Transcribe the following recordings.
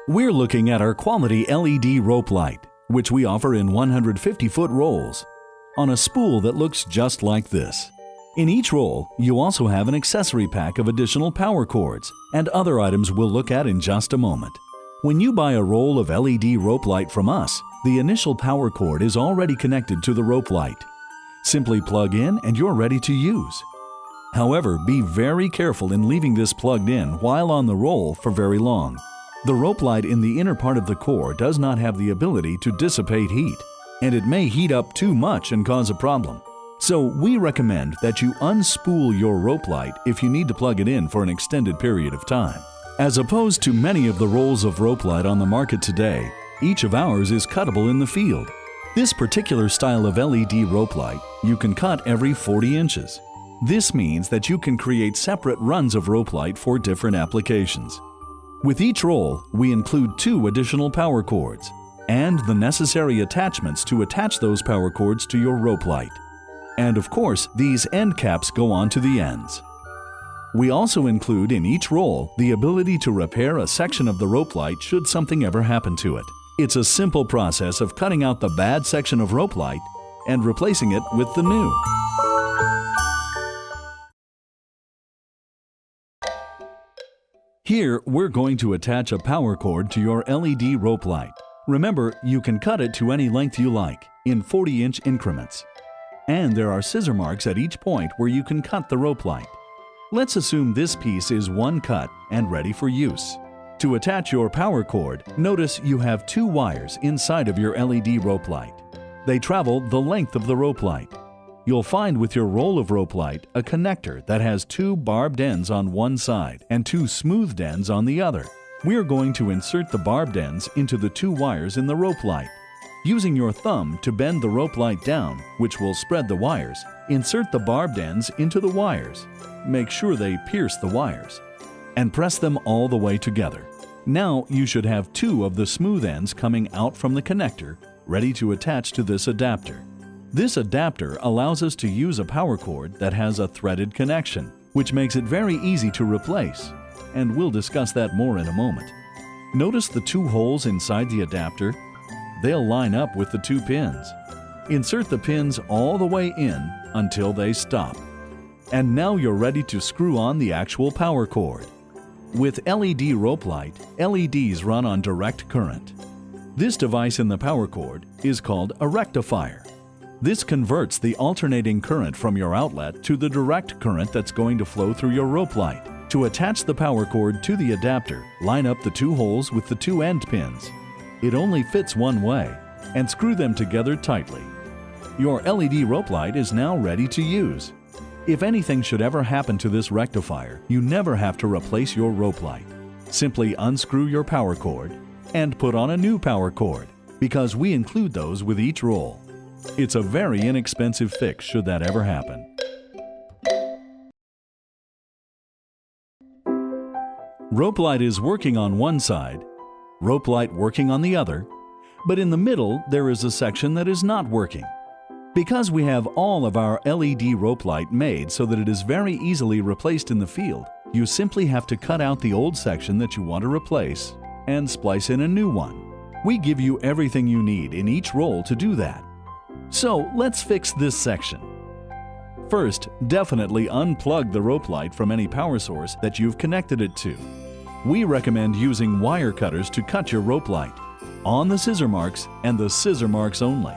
We're looking at our quality LED rope light, which we offer in 150-foot rolls, on a spool that looks just like this. In each roll, you also have an accessory pack of additional power cords and other items we'll look at in just a moment. When you buy a roll of LED rope light from us, the initial power cord is already connected to the rope light. Simply plug in and you're ready to use. However, be very careful in leaving this plugged in while on the roll for very long. The rope light in the inner part of the core does not have the ability to dissipate heat, and it may heat up too much and cause a problem. So we recommend that you unspool your rope light if you need to plug it in for an extended period of time. As opposed to many of the rolls of rope light on the market today, each of ours is cuttable in the field. This particular style of LED rope light you can cut every 40 inches. This means that you can create separate runs of rope light for different applications. With each roll, we include 2 additional power cords and the necessary attachments to attach those power cords to your rope light. And of course, these end caps go on to the ends. We also include in each roll the ability to repair a section of the rope light should something ever happen to it. It's a simple process of cutting out the bad section of rope light and replacing it with the new. Here, we're going to attach a power cord to your LED rope light. Remember, you can cut it to any length you like, in 40-inch increments. And there are scissor marks at each point where you can cut the rope light. Let's assume this piece is one cut and ready for use. To attach your power cord, notice you have 2 wires inside of your LED rope light. They travel the length of the rope light. You'll find with your roll of rope light a connector that has 2 barbed ends on one side and 2 smoothed ends on the other. We're going to insert the barbed ends into the 2 wires in the rope light. Using your thumb to bend the rope light down, which will spread the wires, insert the barbed ends into the wires. Make sure they pierce the wires, and press them all the way together. Now you should have 2 of the smooth ends coming out from the connector, ready to attach to this adapter. This adapter allows us to use a power cord that has a threaded connection, which makes it very easy to replace, and we'll discuss that more in a moment. Notice the 2 holes inside the adapter? They'll line up with the 2 pins. Insert the pins all the way in until they stop. And now you're ready to screw on the actual power cord. With LED rope light, LEDs run on direct current. This device in the power cord is called a rectifier. This converts the alternating current from your outlet to the direct current that's going to flow through your rope light. To attach the power cord to the adapter, line up the 2 holes with the 2 end pins. It only fits one way, and screw them together tightly. Your LED rope light is now ready to use. If anything should ever happen to this rectifier, you never have to replace your rope light. Simply unscrew your power cord and put on a new power cord, because we include those with each roll. It's a very inexpensive fix should that ever happen. Rope light is working on one side, rope light working on the other, but in the middle there is a section that is not working. Because we have all of our LED rope light made so that it is very easily replaced in the field, you simply have to cut out the old section that you want to replace and splice in a new one. We give you everything you need in each roll to do that. So let's fix this section. First, definitely unplug the rope light from any power source that you've connected it to. We recommend using wire cutters to cut your rope light, on the scissor marks and the scissor marks only.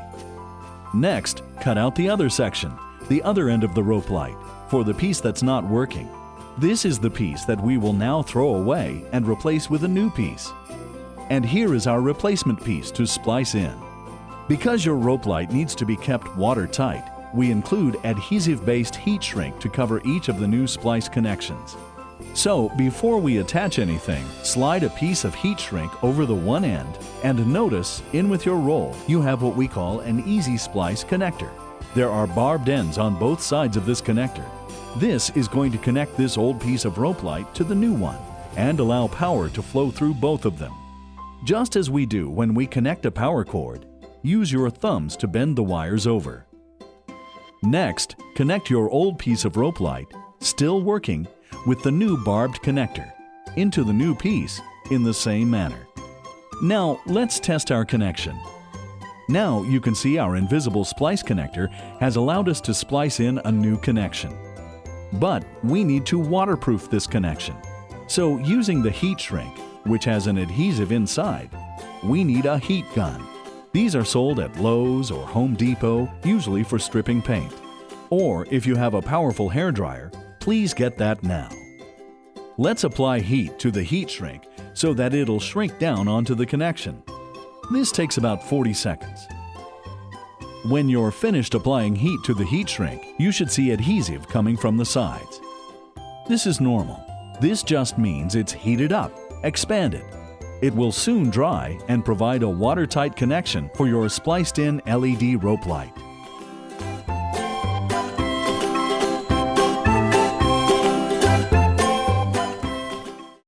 Next, cut out the other section, the other end of the rope light, for the piece that's not working. This is the piece that we will now throw away and replace with a new piece. And here is our replacement piece to splice in. Because your rope light needs to be kept watertight, we include adhesive-based heat shrink to cover each of the new splice connections. So, before we attach anything, slide a piece of heat shrink over the one end, and notice, in with your roll, you have what we call an easy splice connector. There are barbed ends on both sides of this connector. This is going to connect this old piece of rope light to the new one, and allow power to flow through both of them. Just as we do when we connect a power cord, use your thumbs to bend the wires over. Next, connect your old piece of rope light, still working, with the new barbed connector, into the new piece in the same manner. Now let's test our connection. Now you can see our invisible splice connector has allowed us to splice in a new connection. But we need to waterproof this connection. So using the heat shrink, which has an adhesive inside, we need a heat gun. These are sold at Lowe's or Home Depot, usually for stripping paint. Or if you have a powerful hairdryer, please get that now. Let's apply heat to the heat shrink so that it'll shrink down onto the connection. This takes about 40 seconds. When you're finished applying heat to the heat shrink, you should see adhesive coming from the sides. This is normal. This just means it's heated up, expanded. It will soon dry and provide a watertight connection for your spliced-in LED rope light.